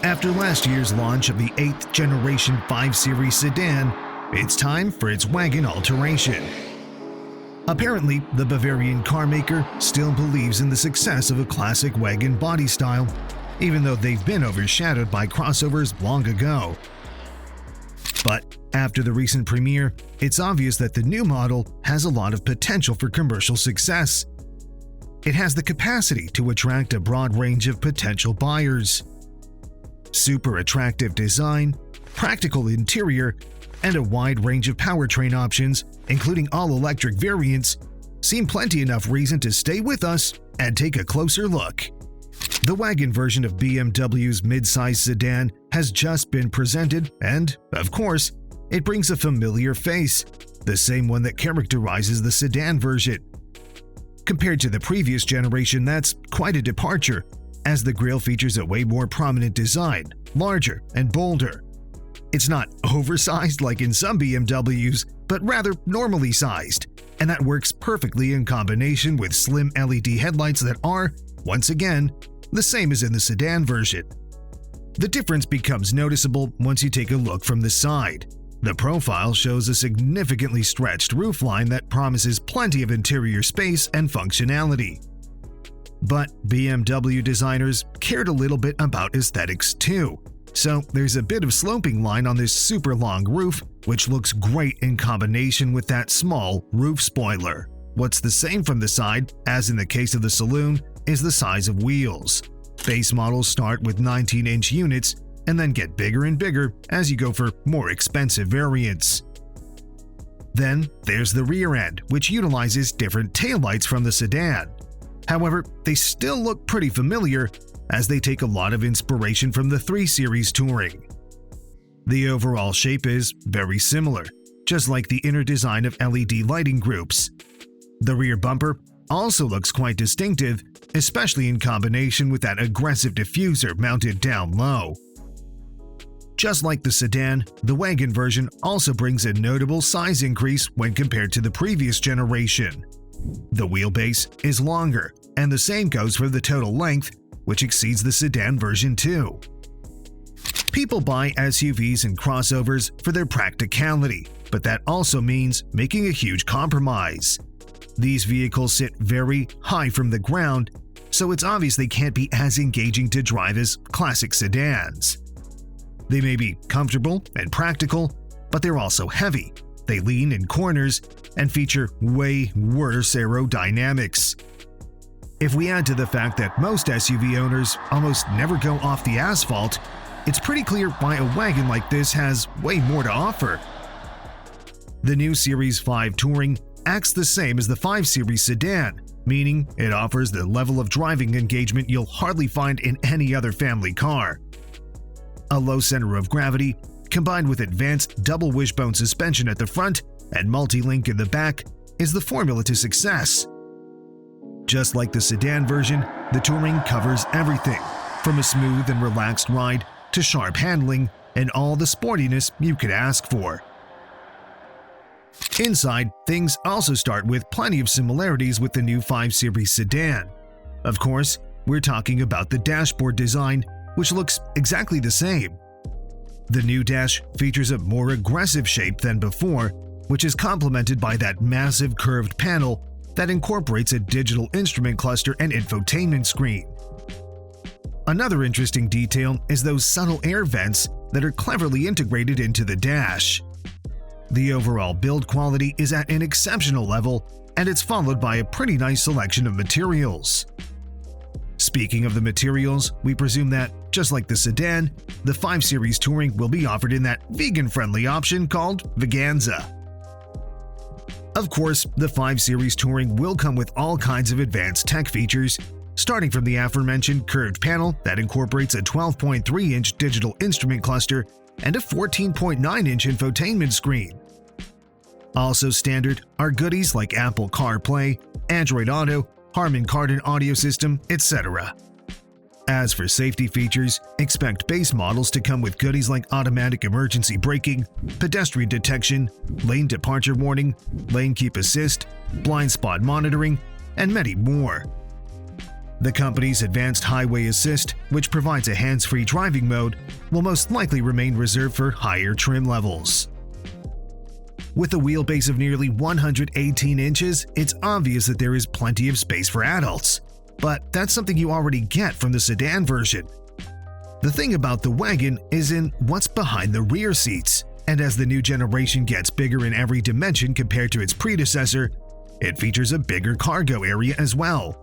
After last year's launch of the 8th generation 5 Series sedan, it's time for its wagon alteration. Apparently, the Bavarian carmaker still believes in the success of a classic wagon body style, even though they've been overshadowed by crossovers long ago. But after the recent premiere, it's obvious that the new model has a lot of potential for commercial success. It has the capacity to attract a broad range of potential buyers. Super attractive design, practical interior, and a wide range of powertrain options, including all-electric variants, seem plenty enough reason to stay with us and take a closer look. The wagon version of BMW's mid-size sedan has just been presented, and, of course, it brings a familiar face, the same one that characterizes the sedan version. Compared to the previous generation, that's quite a departure, as the grille features a way more prominent design, larger and bolder. It's not oversized like in some BMWs, but rather normally sized, and that works perfectly in combination with slim LED headlights that are, once again, the same as in the sedan version. The difference becomes noticeable once you take a look from the side. The profile shows a significantly stretched roofline that promises plenty of interior space and functionality. But BMW designers cared a little bit about aesthetics too, so there's a bit of sloping line on this super long roof, which looks great in combination with that small roof spoiler. What's the same from the side, as in the case of the saloon, is the size of wheels. Base models start with 19-inch units and then get bigger and bigger as you go for more expensive variants. Then there's the rear end, which utilizes different taillights from the sedan. However, they still look pretty familiar, as they take a lot of inspiration from the 3 Series Touring. The overall shape is very similar, just like the inner design of LED lighting groups. The rear bumper also looks quite distinctive, especially in combination with that aggressive diffuser mounted down low. Just like the sedan, the wagon version also brings a notable size increase when compared to the previous generation. The wheelbase is longer, and the same goes for the total length, which exceeds the sedan version too. People buy SUVs and crossovers for their practicality, but that also means making a huge compromise. These vehicles sit very high from the ground, so it's obvious they can't be as engaging to drive as classic sedans. They may be comfortable and practical, but they're also heavy. They lean in corners and feature way worse aerodynamics. If we add to the fact that most SUV owners almost never go off the asphalt, it's pretty clear why a wagon like this has way more to offer. The new Series 5 Touring acts the same as the 5 Series sedan, meaning it offers the level of driving engagement you'll hardly find in any other family car. A low center of gravity, combined with advanced double wishbone suspension at the front and multi-link in the back, is the formula to success. Just like the sedan version, the Touring covers everything, from a smooth and relaxed ride to sharp handling and all the sportiness you could ask for. Inside, things also start with plenty of similarities with the new 5 Series sedan. Of course, we're talking about the dashboard design, which looks exactly the same. The new dash features a more aggressive shape than before, which is complemented by that massive curved panel that incorporates a digital instrument cluster and infotainment screen. Another interesting detail is those subtle air vents that are cleverly integrated into the dash. The overall build quality is at an exceptional level, and it's followed by a pretty nice selection of materials. Speaking of the materials, we presume that, just like the sedan, the 5 Series Touring will be offered in that vegan-friendly option called Veganza. Of course, the 5 Series Touring will come with all kinds of advanced tech features, starting from the aforementioned curved panel that incorporates a 12.3-inch digital instrument cluster and a 14.9-inch infotainment screen. Also standard are goodies like Apple CarPlay, Android Auto, Harman Kardon audio system, etc. As for safety features, expect base models to come with goodies like automatic emergency braking, pedestrian detection, lane departure warning, lane keep assist, blind spot monitoring, and many more. The company's advanced highway assist, which provides a hands-free driving mode, will most likely remain reserved for higher trim levels. With a wheelbase of nearly 118 inches, it's obvious that there is plenty of space for adults. But that's something you already get from the sedan version. The thing about the wagon is in what's behind the rear seats, and as the new generation gets bigger in every dimension compared to its predecessor, it features a bigger cargo area as well.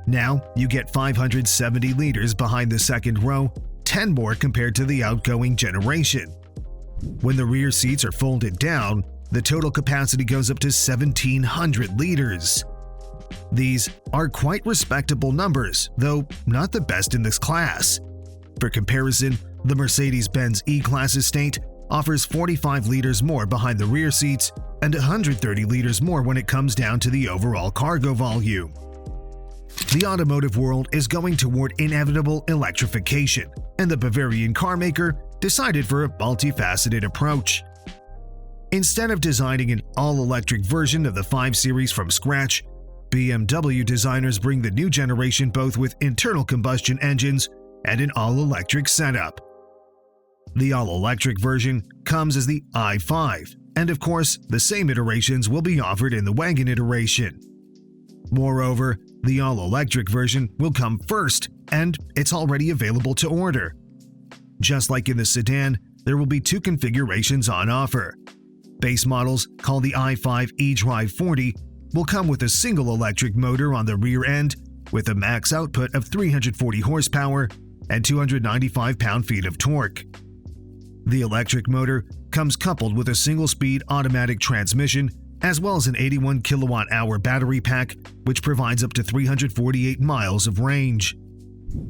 Now, you get 570 liters behind the second row, 10 more compared to the outgoing generation. When the rear seats are folded down, the total capacity goes up to 1,700 liters. These are quite respectable numbers, though not the best in this class. For comparison, the Mercedes-Benz E-Class Estate offers 45 liters more behind the rear seats and 130 liters more when it comes down to the overall cargo volume. The automotive world is going toward inevitable electrification, and the Bavarian carmaker decided for a multifaceted approach. Instead of designing an all-electric version of the 5 Series from scratch, BMW designers bring the new generation both with internal combustion engines and an all-electric setup. The all-electric version comes as the i5, and of course, the same iterations will be offered in the wagon iteration. Moreover, the all-electric version will come first, and it's already available to order. Just like in the sedan, there will be 2 configurations on offer. Base models, called the i5 eDrive 40, will come with a single electric motor on the rear end with a max output of 340 horsepower and 295 pound-feet of torque. The electric motor comes coupled with a single-speed automatic transmission as well as an 81 kilowatt-hour battery pack, which provides up to 348 miles of range.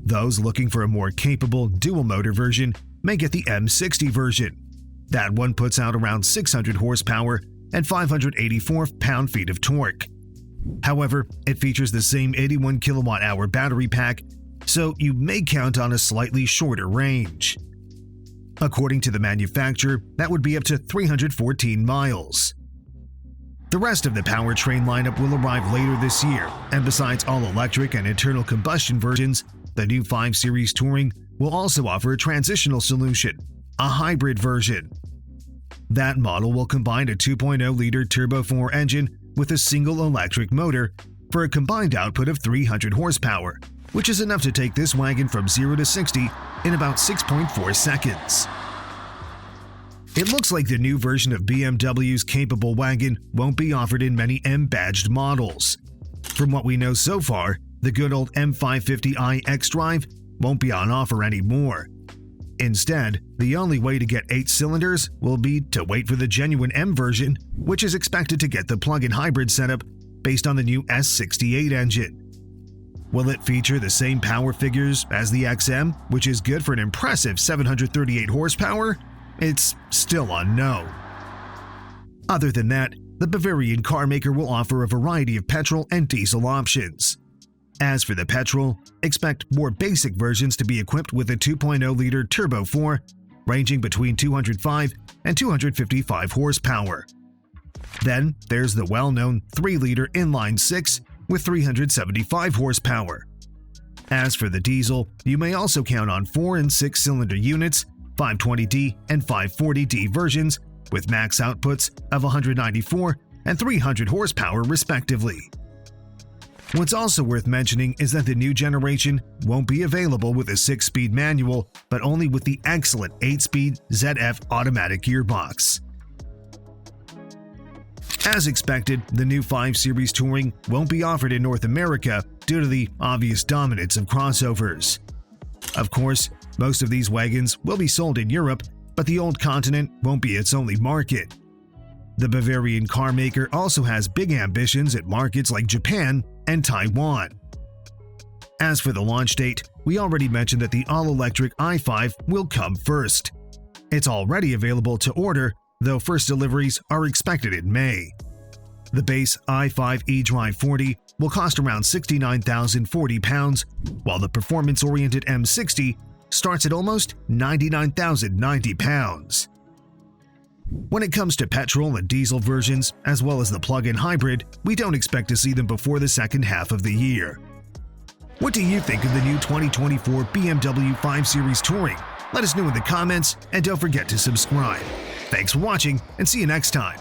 Those looking for a more capable dual-motor version may get the M60 version. That one puts out around 600 horsepower and 584 pound-feet of torque. However, it features the same 81 kilowatt-hour battery pack, so you may count on a slightly shorter range. According to the manufacturer, that would be up to 314 miles. The rest of the powertrain lineup will arrive later this year, and besides all-electric and internal combustion versions, the new 5 Series Touring will also offer a transitional solution, a hybrid version. That model will combine a 2.0-liter Turbo 4 engine with a single electric motor for a combined output of 300 horsepower, which is enough to take this wagon from 0 to 60 in about 6.4 seconds. It looks like the new version of BMW's capable wagon won't be offered in many M-badged models. From what we know so far, the good old M550i xDrive won't be on offer anymore. Instead, the only way to get 8 cylinders will be to wait for the genuine M version, which is expected to get the plug-in hybrid setup based on the new S68 engine. Will it feature the same power figures as the XM, which is good for an impressive 738 horsepower? It's still unknown. Other than that, the Bavarian carmaker will offer a variety of petrol and diesel options. As for the petrol, expect more basic versions to be equipped with a 2.0-liter Turbo 4, ranging between 205 and 255 horsepower. Then there's the well-known 3-liter inline 6 with 375 horsepower. As for the diesel, you may also count on 4- and 6-cylinder units, 520D and 540D versions with max outputs of 194 and 300 horsepower respectively. What's also worth mentioning is that the new generation won't be available with a 6-speed manual, but only with the excellent 8-speed ZF automatic gearbox. As expected, the new 5 Series Touring won't be offered in North America due to the obvious dominance of crossovers. Of course, most of these wagons will be sold in Europe, but the old continent won't be its only market. The Bavarian carmaker also has big ambitions at markets like Japan and Taiwan. As for the launch date, we already mentioned that the all-electric i5 will come first. It's already available to order, though first deliveries are expected in May. The base i5 eDrive 40 will cost around £69,040, while the performance-oriented M60 starts at almost £99,090. When it comes to petrol and diesel versions, as well as the plug-in hybrid, we don't expect to see them before the second half of the year. What do you think of the new 2024 BMW 5 Series Touring? Let us know in the comments, and don't forget to subscribe. Thanks for watching, and see you next time.